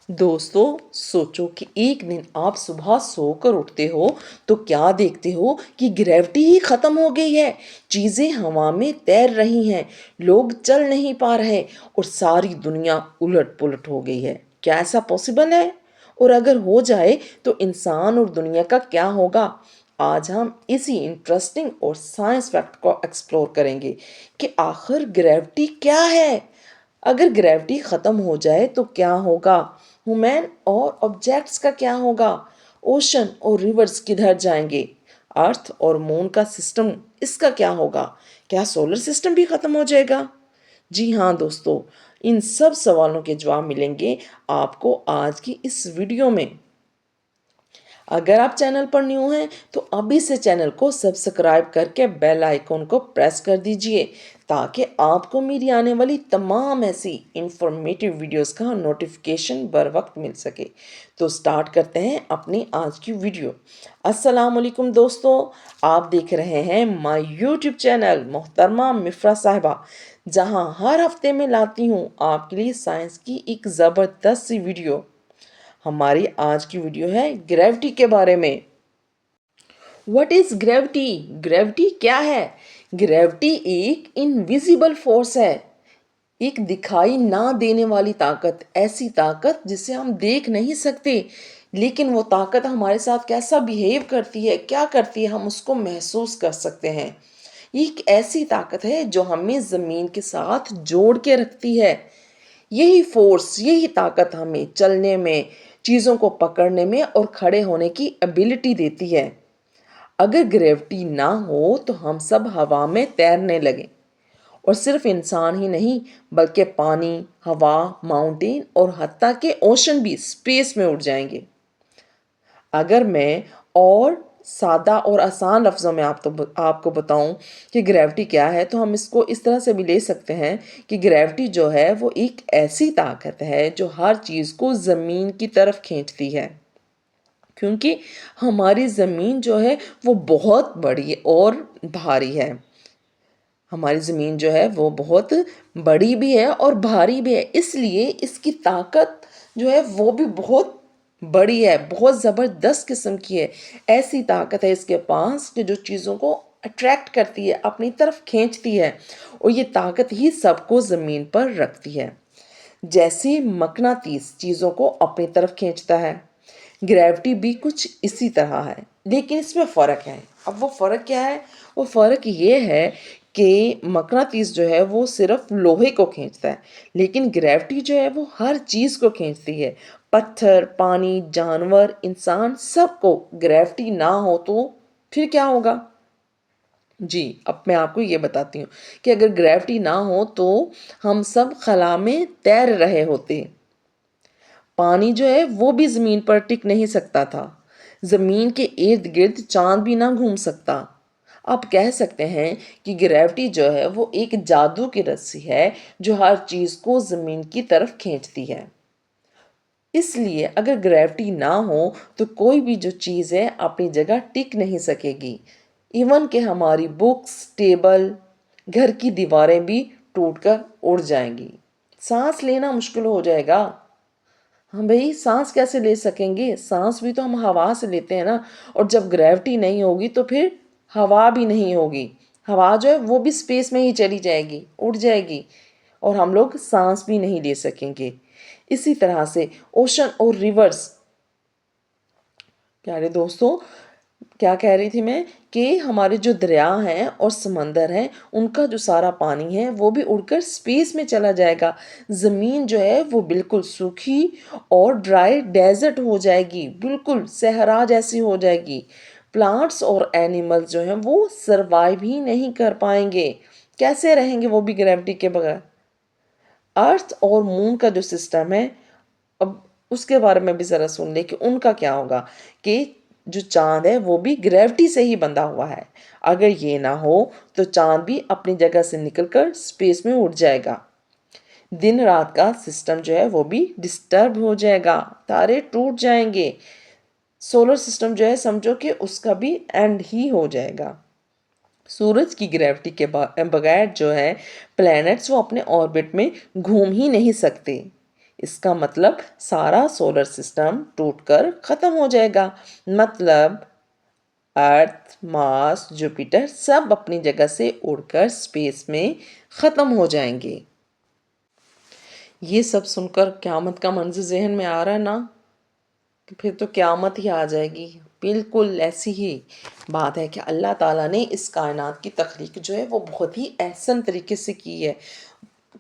दोस्तों, सोचो कि एक दिन आप सुबह सोकर उठते हो तो क्या देखते हो कि ग्रेविटी ही खत्म हो गई है। चीजें हवा में तैर रही हैं, लोग चल नहीं पा रहे और सारी दुनिया उलट पुलट हो गई है। क्या ऐसा पॉसिबल है? और अगर हो जाए तो इंसान और दुनिया का क्या होगा? आज हम इसी इंटरेस्टिंग और साइंस फैक्ट को एक्सप्लोर करेंगे कि आखिर ग्रेविटी क्या है। अगर ग्रेविटी ख़त्म हो जाए तो क्या होगा? ह्यूमन और ऑब्जेक्ट्स का क्या होगा? ओशन और रिवर्स किधर जाएंगे? अर्थ और मून का सिस्टम, इसका क्या होगा? क्या सोलर सिस्टम भी ख़त्म हो जाएगा? जी हाँ दोस्तों, इन सब सवालों के जवाब मिलेंगे आपको आज की इस वीडियो में। अगर आप चैनल पर न्यू हैं तो अभी से चैनल को सब्सक्राइब करके बेल आइकॉन को प्रेस कर दीजिए ताकि आपको मेरी आने वाली तमाम ऐसी इंफॉर्मेटिव वीडियोस का नोटिफिकेशन बर वक्त मिल सके। तो स्टार्ट करते हैं अपनी आज की वीडियो। अस्सलाम वालेकुम दोस्तों, आप देख रहे हैं माय यूट्यूब चैनल मोहतरमा मिफ्रा साहिबा, जहां हर हफ्ते में लाती हूं आपके लिए साइंस की एक ज़बरदस्त सी वीडियो। हमारी आज की वीडियो है ग्रेविटी के बारे में। What is gravity? ग्रेविटी क्या है? ग्रेविटी एक इनविजिबल फोर्स है, एक दिखाई ना देने वाली ताकत, ऐसी ताकत जिसे हम देख नहीं सकते, लेकिन वो ताकत हमारे साथ कैसा बिहेव करती है, क्या करती है, हम उसको महसूस कर सकते हैं। ये एक ऐसी ताकत है जो हमें ज़मीन के साथ जोड़ के रखती है। यही फोर्स, यही ताकत हमें चलने में, चीज़ों को पकड़ने में और खड़े होने की एबिलिटी देती है। अगर ग्रेविटी ना हो तो हम सब हवा में तैरने लगें, और सिर्फ इंसान ही नहीं बल्कि पानी, हवा, माउंटेन और हत्ता के ओशन भी स्पेस में उड़ जाएंगे। अगर मैं और सादा और आसान लफ्ज़ों में आपको बताऊं कि ग्रेविटी क्या है, तो हम इसको इस तरह से भी ले सकते हैं कि ग्रेविटी जो है वो एक ऐसी ताकत है जो हर चीज़ को ज़मीन की तरफ खींचती है। क्योंकि हमारी ज़मीन जो है वो बहुत बड़ी और भारी है। हमारी ज़मीन जो है वो बहुत बड़ी भी है और भारी भी है, इसलिए इसकी ताकत जो है वो भी बहुत बड़ी है, बहुत ज़बरदस्त किस्म की है। ऐसी ताकत है इसके पास कि जो चीज़ों को अट्रैक्ट करती है, अपनी तरफ खींचती है, और ये ताकत ही सबको ज़मीन पर रखती है। जैसे मकनातीस चीज़ों को अपनी तरफ खींचता है, ग्रेविटी भी कुछ इसी तरह है, लेकिन इसमें फ़र्क है। अब वो फ़र्क क्या है? वो फ़र्क ये है कि मकनातीस जो है वो सिर्फ लोहे को खींचता है, लेकिन ग्रेविटी जो है वो हर चीज़ को खींचती है। पत्थर, पानी, जानवर, इंसान, सबको। ग्रेविटी ना हो तो फिर क्या होगा? जी, अब मैं आपको ये बताती हूँ कि अगर ग्रेविटी ना हो तो हम सब खला में तैर रहे होते। पानी जो है वो भी ज़मीन पर टिक नहीं सकता था। ज़मीन के इर्द गिर्द चांद भी ना घूम सकता। आप कह सकते हैं कि ग्रेविटी जो है वो एक जादू की रस्सी है जो हर चीज़ को ज़मीन की तरफ खींचती है। इसलिए अगर ग्रेविटी ना हो तो कोई भी जो चीज़ है अपनी जगह टिक नहीं सकेगी। इवन कि हमारी बुक्स, टेबल, घर की दीवारें भी टूटकर उड़ जाएंगी। सांस लेना मुश्किल हो जाएगा। हम भाई सांस कैसे ले सकेंगे? सांस भी तो हम हवा से लेते हैं ना। और जब ग्रेविटी नहीं होगी तो फिर हवा भी नहीं होगी। हवा जो है वो भी स्पेस में ही चली जाएगी, उड़ जाएगी, और हम लोग सांस भी नहीं ले सकेंगे। इसी तरह से ओशन और रिवर्स, प्यारे दोस्तों, क्या कह रही थी मैं कि हमारे जो दरिया हैं और समंदर हैं उनका जो सारा पानी है वो भी उड़कर स्पेस में चला जाएगा। ज़मीन जो है वो बिल्कुल सूखी और ड्राई डेजर्ट हो जाएगी, बिल्कुल सहरा जैसी हो जाएगी। प्लांट्स और एनिमल्स जो हैं वो सरवाइव ही नहीं कर पाएंगे। कैसे रहेंगे वो भी ग्रेविटी के बगैर? अर्थ और मून का जो सिस्टम है, अब उसके बारे में भी ज़रा सुन ले कि उनका क्या होगा। कि जो चांद है वो भी ग्रेविटी से ही बंधा हुआ है। अगर ये ना हो तो चांद भी अपनी जगह से निकलकर स्पेस में उड़ जाएगा। दिन रात का सिस्टम जो है वो भी डिस्टर्ब हो जाएगा, तारे टूट जाएंगे। सोलर सिस्टम जो है समझो कि उसका भी एंड ही हो जाएगा। सूरज की ग्रेविटी के बगैर जो है प्लैनेट्स वो अपने ऑर्बिट में घूम ही नहीं सकते। اس کا مطلب سارا سولر سسٹم ٹوٹ کر ختم ہو جائے گا، مطلب ارتھ، مارس، جوپیٹر سب اپنی جگہ سے اڑ کر سپیس میں ختم ہو جائیں گے۔ یہ سب سن کر قیامت کا منظر ذہن میں آ رہا ہے نا؟ پھر تو قیامت ہی آ جائے گی۔ بالکل ایسی ہی بات ہے کہ اللہ تعالیٰ نے اس کائنات کی تخلیق جو ہے وہ بہت ہی احسن طریقے سے کی ہے،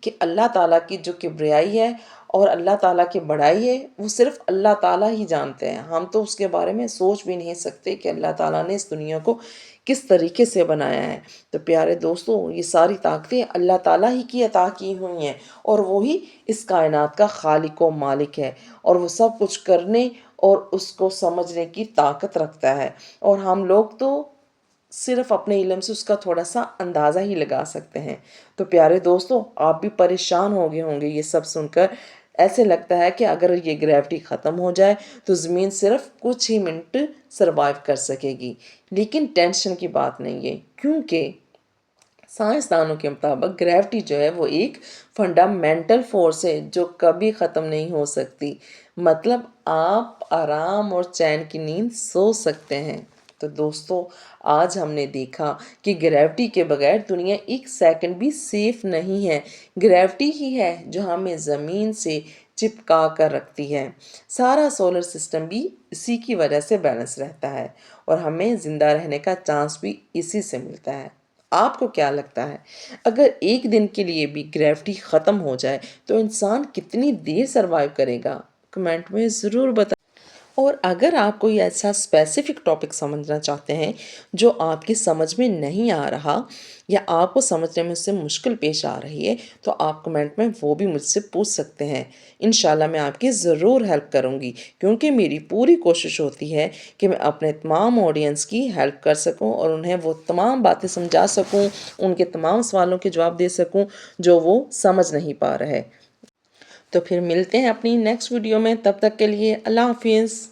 کہ اللہ تعالیٰ کی جو کبریائی ہے اور اللہ تعالیٰ کی بڑائی ہے وہ صرف اللہ تعالیٰ ہی جانتے ہیں۔ ہم تو اس کے بارے میں سوچ بھی نہیں سکتے کہ اللہ تعالیٰ نے اس دنیا کو کس طریقے سے بنایا ہے۔ تو پیارے دوستو، یہ ساری طاقتیں اللہ تعالیٰ ہی کی عطا کی ہوئی ہیں، اور وہی اس کائنات کا خالق و مالک ہے، اور وہ سب کچھ کرنے اور اس کو سمجھنے کی طاقت رکھتا ہے، اور ہم لوگ تو صرف اپنے علم سے اس کا تھوڑا سا اندازہ ہی لگا سکتے ہیں۔ تو پیارے دوستو، آپ بھی پریشان ہو گئے ہوں گے یہ سب سن کر۔ ایسے لگتا ہے کہ اگر یہ گریوٹی ختم ہو جائے تو زمین صرف کچھ ہی منٹ سروائیو کر سکے گی، لیکن ٹینشن کی بات نہیں ہے، کیونکہ سائنسدانوں کے مطابق گریوٹی جو ہے وہ ایک فنڈامنٹل فورس ہے جو کبھی ختم نہیں ہو سکتی، مطلب آپ آرام اور چین کی نیند سو سکتے ہیں۔ تو دوستو، آج ہم نے دیکھا کہ گریوٹی کے بغیر دنیا ایک سیکنڈ بھی سیف نہیں ہے۔ گریوٹی ہی ہے جو ہمیں زمین سے چپکا کر رکھتی ہے۔ سارا سولر سسٹم بھی اسی کی وجہ سے بیلنس رہتا ہے، اور ہمیں زندہ رہنے کا چانس بھی اسی سے ملتا ہے۔ آپ کو کیا لگتا ہے، اگر ایک دن کے لیے بھی گریوٹی ختم ہو جائے تو انسان کتنی دیر سروائیو کرے گا؟ کمنٹ میں ضرور بتائیں۔ اور اگر آپ کوئی ایسا اسپیسیفک ٹاپک سمجھنا چاہتے ہیں جو آپ کی سمجھ میں نہیں آ رہا، یا آپ کو سمجھنے میں اس سے مشکل پیش آ رہی ہے، تو آپ کمنٹ میں وہ بھی مجھ سے پوچھ سکتے ہیں۔ انشاءاللہ میں آپ کی ضرور ہیلپ کروں گی، کیونکہ میری پوری کوشش ہوتی ہے کہ میں اپنے تمام آڈینس کی ہیلپ کر سکوں اور انہیں وہ تمام باتیں سمجھا سکوں، ان کے تمام سوالوں کے جواب دے سکوں جو وہ سمجھ نہیں پا رہے۔ تو پھر ملتے ہیں اپنی نیکسٹ ویڈیو میں، تب تک کے لیے اللہ حافظ۔